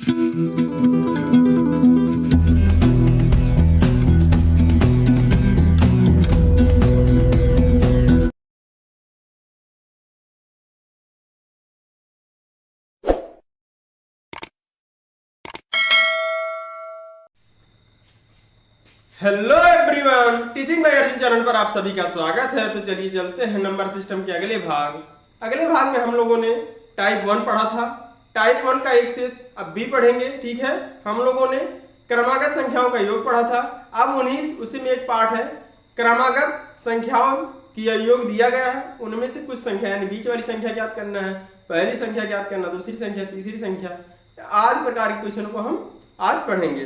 Hello everyone, teaching bye Arjun channel पर आप सभी का स्वागत है। तो चलिए चलते हैं नंबर सिस्टम के अगले भाग में हम लोगों ने टाइप 1 पढ़ा था। टाइप 1 का एक्सेस अब भी पढ़ेंगे, ठीक है। हम लोगों ने क्रमागत संख्याओं का योग पढ़ा था। अब उसी में एक पार्ट है क्रमागत संख्याओं की योग दिया गया है। उनमें से कुछ संख्या यानी बीच वाली संख्या ज्ञात करना है, पहली संख्या ज्ञात करना, दूसरी संख्या, तीसरी संख्या, आज प्रकार के क्वेश्चन को हम आज पढ़ेंगे।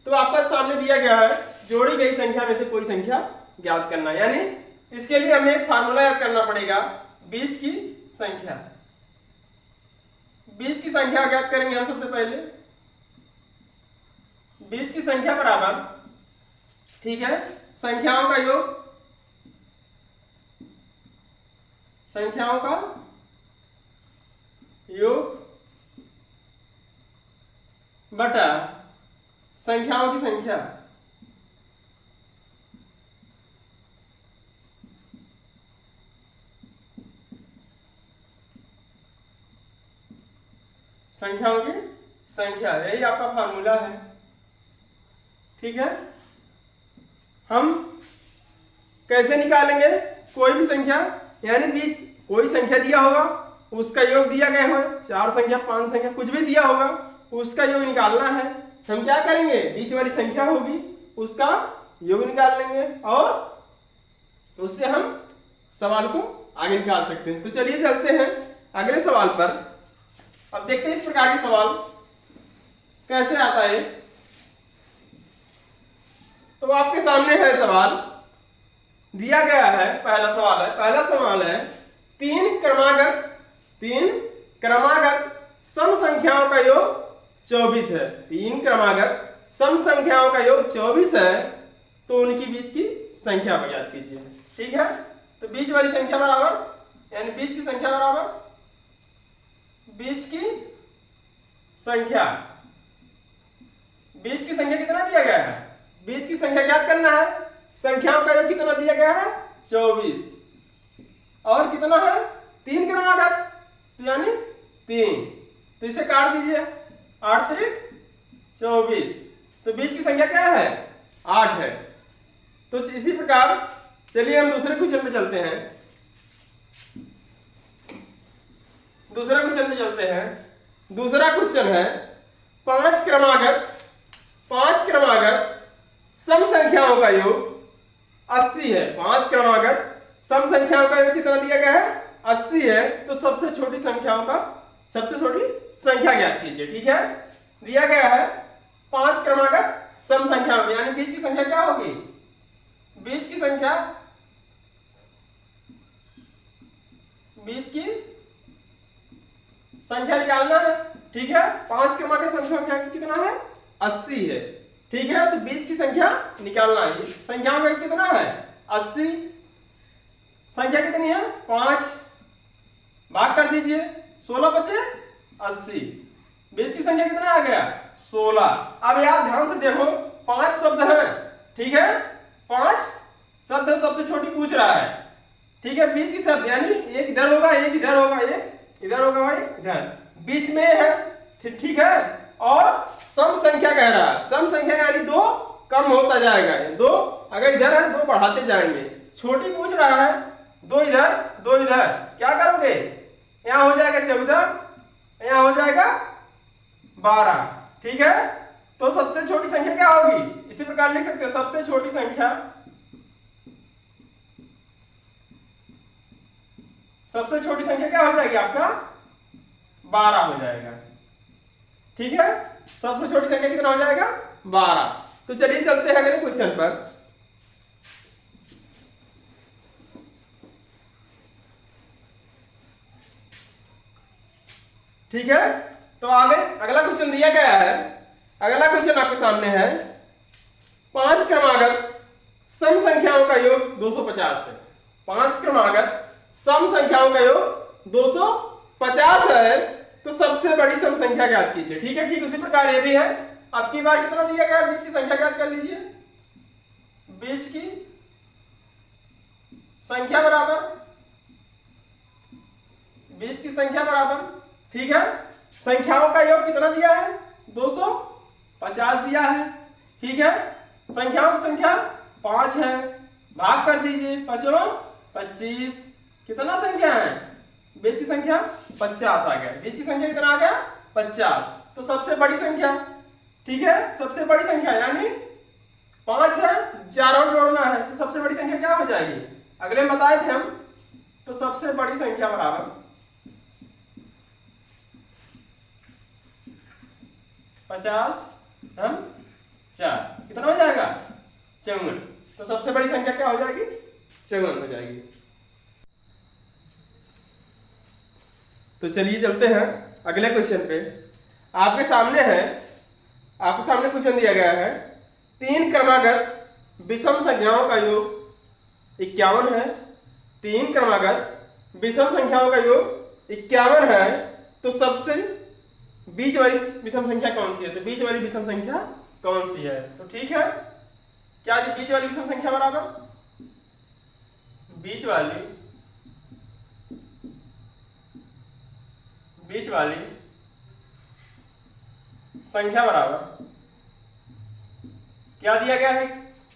तो आपका सामने दिया गया है जोड़ी गई संख्या में से कोई संख्या ज्ञात करना, यानी इसके लिए हमें एक फार्मूला याद करना पड़ेगा। बीच की संख्या ज्ञात करेंगे हम सबसे पहले। बीच की संख्या बराबर, ठीक है, संख्याओं का योग बटा संख्याओं की संख्या। संख्याओं की संख्या, यही आपका फार्मूला है, ठीक है। हम कैसे निकालेंगे कोई भी संख्या, यानी बीच कोई संख्या दिया होगा उसका योग दिया गया हो, 4 संख्या 5 संख्या कुछ भी दिया होगा उसका योग निकालना है। हम क्या करेंगे, बीच वाली संख्या होगी उसका योग निकाल लेंगे और उससे हम सवाल को आगे निकाल सकते हैं। तो चलिए चलते हैं अगले सवाल पर। अब देखते हैं इस प्रकार के सवाल कैसे आता है। तो आपके सामने है सवाल दिया गया है। पहला सवाल है तीन क्रमागत सम संख्याओं का योग 24 है। तीन क्रमागत सम संख्याओं का योग 24 है, तो उनकी बीच की संख्या ज्ञात कीजिए, ठीक है। तो बीच वाली संख्या बराबर, यानी बीच की संख्या बराबर बीच की संख्या कितना दिया गया है, बीच की संख्या ज्ञात करना है। संख्याओं का योग कितना दिया गया है 24, और कितना है 3 क्रमागत, यानी 3, तो इसे काट दीजिए, 8 त्रिक 24, तो बीच की संख्या क्या है 8 है। तो इसी प्रकार चलिए हम दूसरे क्वेश्चन पे चलते हैं। दूसरा क्वेश्चन है पांच क्रमागत सम संख्याओं का योग 80 है। 5 क्रमागत सम संख्याओं का योग कितना दिया गया है 80 है। तो सबसे छोटी संख्या ज्ञात कीजिए, ठीक है। दिया गया है 5 क्रमागत सम संख्याओं की, यानी बीच की संख्या क्या होगी, बीच की संख्या निकालना है, ठीक है। 5 क्रमागत संख्या कितना है 80 है, ठीक है। तो बीच की संख्या निकालना है। संख्याओं का कितना है 80, संख्या कितनी है 5, भाग कर दीजिए, 16 बचे 80, बीच की संख्या कितना आ गया 16। अब यार ध्यान से देखो 5 शब्द है, ठीक है, 5 शब्द सबसे छोटी पूछ रहा है, ठीक है। बीच की शब्द यानी एक इधर होगा, एक इधर होगा, एक इधर होगा, भाई इधर बीच में है, ठीक है। और सम संख्या कह रहा है, सम संख्या यानी 2 कम होता जाएगा, 2 अगर इधर है 2 बढ़ाते जाएंगे। छोटी पूछ रहा है 2 इधर 2 इधर, क्या करोगे, यहां हो जाएगा 14, यहां हो जाएगा 12, ठीक है। तो सबसे छोटी संख्या क्या होगी, इसी प्रकार लिख सकते हो, सबसे छोटी संख्या क्या हो जाएगी आपका 12 हो जाएगा, ठीक है। सबसे छोटी संख्या कितना हो जाएगा 12। तो चलिए चलते हैं अगले क्वेश्चन पर। ठीक है, तो आगे अगला क्वेश्चन दिया गया है। अगला क्वेश्चन आपके सामने है 5 क्रमागत सम संख्याओं का योग 250 है। 5 क्रमागत सम संख्याओं का योग 250 है। तो तो सबसे बड़ी सम संख्या ज्ञात कीजिए। ठीक है, ठीक उसी प्रकार ये भी है। अब की बार कितना दिया गया, बीच की संख्या ज्ञात कर लीजिए। बीच की संख्या बराबर, बीच की संख्या बराबर, ठीक है, संख्याओं का योग कितना दिया है, 250 दिया है। ठीक है, संख्याओं की संख्या 5 है, भाग कर दीजिए, 5 25, कितना संख्या है, बीच की संख्या 50 आ गया। बीच की संख्या कितना आ गया, 50। तो सबसे बड़ी संख्या, ठीक है, सबसे बड़ी संख्या यानी 5 है, 4 और जोड़ना है, तो सबसे बड़ी संख्या क्या हो जाएगी, अगले में बताए थे हम। तो सबसे बड़ी संख्या बराबर 50 हम 4, कितना हो जाएगा, 54। तो सबसे बड़ी संख्या क्या हो जाएगी, 54 हो जाएगी। तो चलिए चलते हैं अगले क्वेश्चन पे। आपके सामने है, आपके सामने क्वेश्चन दिया गया है, 3 क्रमागत विषम संख्याओं का योग 51 है। 3 क्रमागत विषम संख्याओं का योग 51 है, तो सबसे बीच वाली विषम संख्या कौन सी है, तो बीच वाली विषम संख्या कौन सी है। तो ठीक है, क्या थी बीच वाली विषम संख्या बराबर, बीच वाली संख्या बराबर क्या दिया गया है,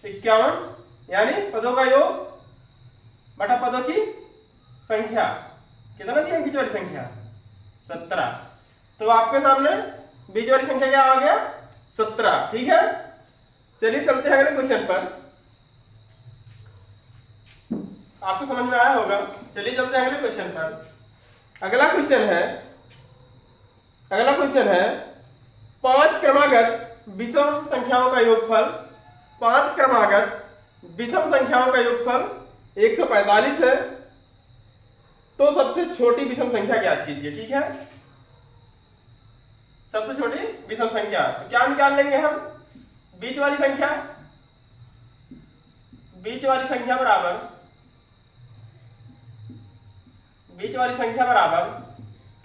51, यानी पदों का योग बटा पदों की संख्या, कितना दिया बीच वाली संख्या, 17। तो आपके सामने बीच वाली संख्या क्या आ गया, 17। ठीक है, चलिए चलते हैं अगले क्वेश्चन पर। आपको समझ में आया होगा। चलिए चलते हैं अगले क्वेश्चन पर। अगला क्वेश्चन है 5 क्रमागत विषम संख्याओं का योगफल, 5 क्रमागत विषम संख्याओं का योगफल 145 है, तो सबसे छोटी विषम संख्या ज्ञात कीजिए। ठीक है, सबसे छोटी विषम संख्या, तो क्या निकाल लेंगे हम, बीच वाली संख्या, बीच वाली संख्या बराबर,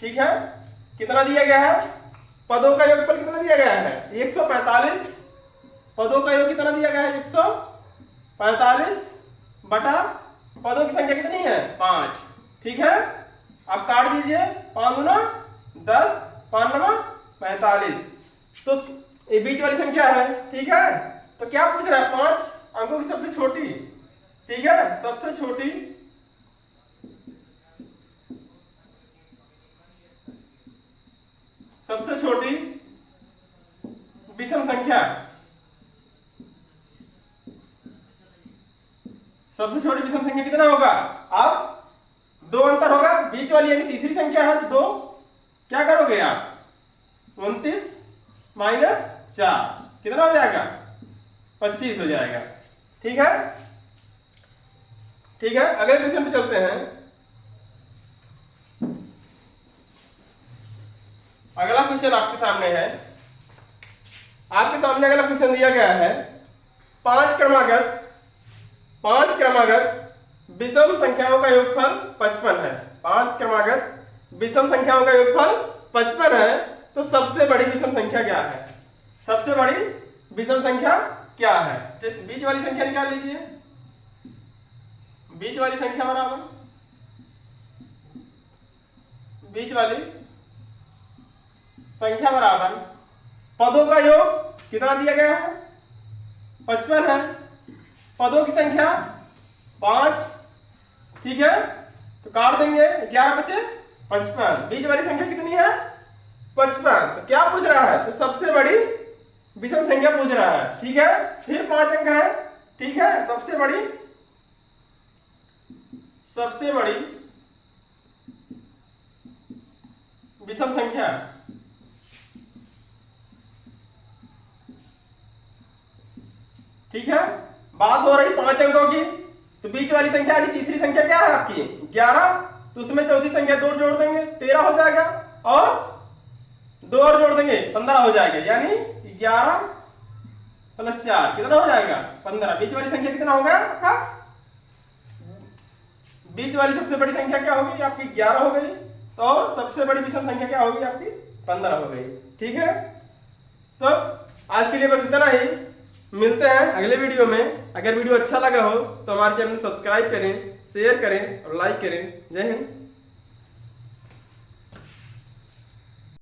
ठीक है, कितना दिया गया है, पदों का योगफल कितना दिया गया है, 145, पदों का योग कितना दिया गया है, 145 बटा पदों की संख्या कितनी है, 5। ठीक है, आप काट दीजिए, 5 गुना 10, 5 नवा 45, तो ये बीच वाली संख्या है। ठीक है, तो क्या पूछ रहा है, 5 अंकों की सबसे छोटी, ठीक है, सबसे छोटी विषम संख्या, सबसे छोटी विषम संख्या कितना होगा, आप 2 अंतर होगा, बीच वाली यानी तीसरी संख्या है, तो 2 क्या करोगे आप, 29 माइनस 4, कितना हो जाएगा, 25 हो जाएगा। ठीक है, ठीक है, अगले क्वेश्चन पे चलते हैं। अगला क्वेश्चन आपके सामने है, आपके सामने अगला क्वेश्चन दिया गया है, 5 क्रमागत विषम संख्याओं का योगफल 55 है। 5 क्रमागत विषम संख्याओं का योगफल 55 है, तो सबसे बड़ी विषम संख्या क्या है, सबसे बड़ी विषम संख्या क्या है, बीच वाली संख्या निकाल लीजिए। बीच वाली संख्या बराबर बीच वाली संख्या बराबर पदों का योग कितना दिया गया है, 55 है, पदों की संख्या 5। ठीक है, तो काट देंगे, 11 बचे 55, बीच वाली संख्या कितनी है, 55। तो क्या पूछ रहा है, तो सबसे बड़ी विषम संख्या पूछ रहा है। ठीक है, फिर 5 अंक है। ठीक है, सबसे बड़ी विषम संख्या, ठीक है, बात हो रही 5 अंकों की, तो बीच वाली संख्या यानी तीसरी संख्या क्या है आपकी, 11, तो उसमें चौथी संख्या 2 जोड़ देंगे, 13 हो जाएगा, और 2 और जोड़ देंगे, 15 हो जाएगा, यानी 11 प्लस 4 कितना हो जाएगा, 15। बीच वाली संख्या कितना होगा आपका, बीच वाली सबसे बड़ी संख्या क्या होगी आपकी, 11 हो गई, तो सबसे बड़ी विषम संख्या क्या होगी आपकी 15 हो गई। ठीक है, तो आज के लिए बस इतना ही। मिलते हैं अगले वीडियो में। अगर वीडियो अच्छा लगा हो तो हमारे चैनल को सब्सक्राइब करें, शेयर करें और लाइक करें। जय हिंद।